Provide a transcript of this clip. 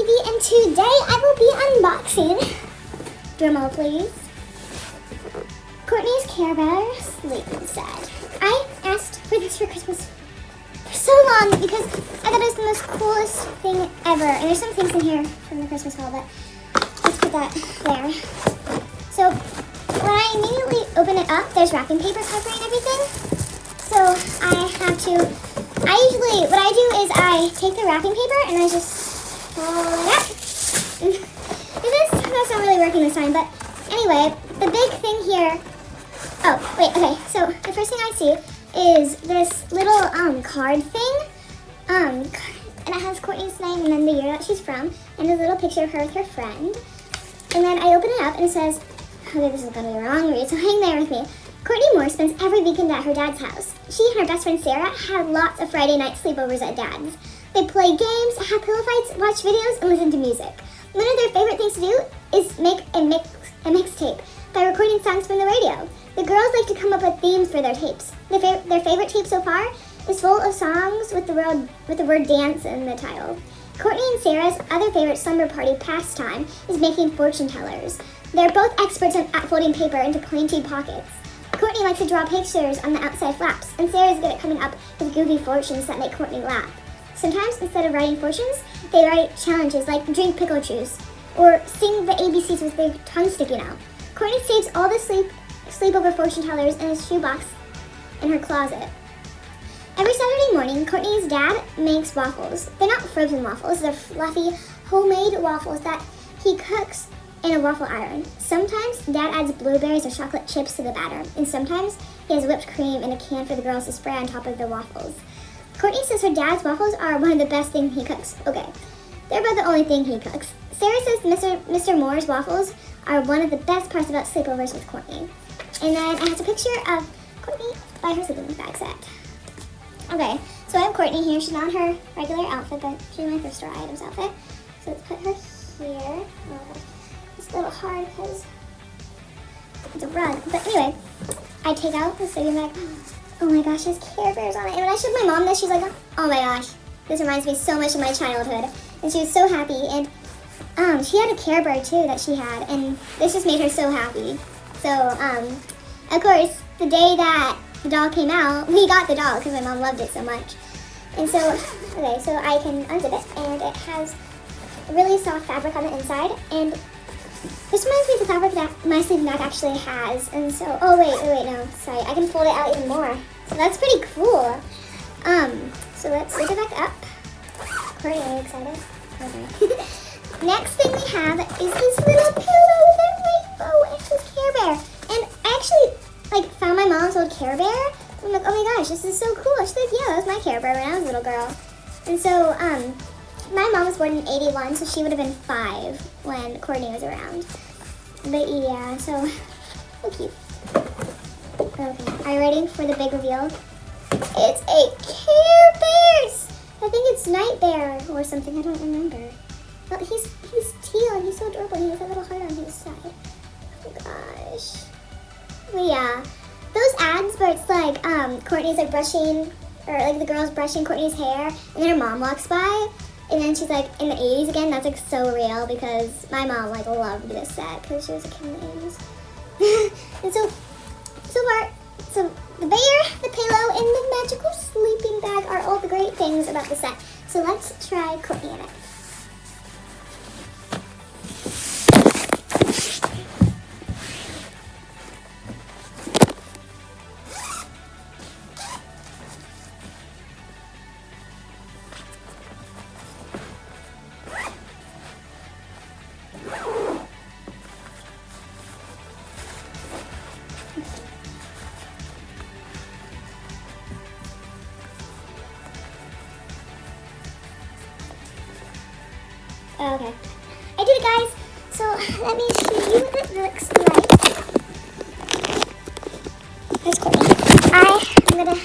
Baby, and today I will be unboxing, drumroll please, Courtney's Care Bear sleeping set. I asked for this for Christmas for so long because I thought it was the most coolest thing ever. And there's some things in here from the Christmas haul, but let's put that there. So when I immediately open it up, there's wrapping paper covering everything. So what I do is I take the wrapping paper and I just pull it up. That's not really working this time, but anyway, the big thing here, so the first thing I see is this little card thing, and it has Courtney's name and then the year that she's from, and a little picture of her with her friend. And then I open it up and it says, okay, this is going to be wrong read, so hang there with me. Courtney Moore spends every weekend at her dad's house. She and her best friend Sarah have lots of Friday night sleepovers at dad's. They play games, have pillow fights, watch videos, and listen to music. One of their favorite things to do is make a mixtape by recording songs from the radio. The girls like to come up with themes for their tapes. Their favorite tape so far is full of songs with the word dance in the title. Courtney and Sarah's other favorite slumber party pastime is making fortune tellers. They're both experts at folding paper into pointy pockets. Courtney likes to draw pictures on the outside flaps, and Sarah's good at coming up with goofy fortunes that make Courtney laugh. Sometimes, instead of writing fortunes, they write challenges like drink pickle juice, or sing the ABCs with their tongue sticking out. Courtney saves all the sleepover fortune tellers in a shoebox in her closet. Every Saturday morning, Courtney's dad makes waffles. They're not frozen waffles, they're fluffy, homemade waffles that he cooks in a waffle iron. Sometimes Dad adds blueberries or chocolate chips to the batter, and sometimes he has whipped cream in a can for the girls to spray on top of the waffles. Courtney says her dad's waffles are one of the best things he cooks. Okay, they're about the only thing he cooks. Sarah says Mr. Moore's waffles are one of the best parts about sleepovers with Courtney. And then I have a picture of Courtney by her sleeping bag set. Okay, so I have Courtney here. She's not her regular outfit, but she's my thrift store items outfit. So let's put her here. It's a little hard because it's a rug. But anyway, I take out the sleeping bag. Oh my gosh, there's Care Bears on it. And when I showed my mom this, she's like, oh my gosh, this reminds me so much of my childhood. And she was so happy. And she had a Care Bear too that she had. And this just made her so happy. So, of course, the day that the doll came out, we got the doll because my mom loved it so much. And so, okay, so I can unzip it. And it has really soft fabric on the inside. And this reminds me of the fabric that my sleeping bag actually has. And so, oh wait, no, sorry. I can fold it out even more. So that's pretty cool. So let's zip it back up. Courtney, are you excited? Okay. Next thing we have is this little pillow with a rainbow and this Care Bear. And I actually, found my mom's old Care Bear. I'm like, oh my gosh, this is so cool. She's like, yeah, that was my Care Bear when I was a little girl. And so, my mom was born in 81, so she would have been 5 when Courtney was around. But yeah, so cute. Okay, are you ready for the big reveal? It's a Care Bear! I think it's Night Bear or something, I don't remember. But he's teal and he's so adorable. He has a little heart on his side. Oh gosh. But yeah, those ads where it's like Courtney's like brushing, or like the girl's brushing Courtney's hair, and then her mom walks by. And then she's like in the 80s again. That's like so real because my mom like loved this set because she was a kid in the 80s. And so the bear, the pillow, and the magical sleeping bag are all the great things about the set. So let's try Courtney in it. Okay, I did it, guys. So let me show you what it looks like. There's Courtney. I'm gonna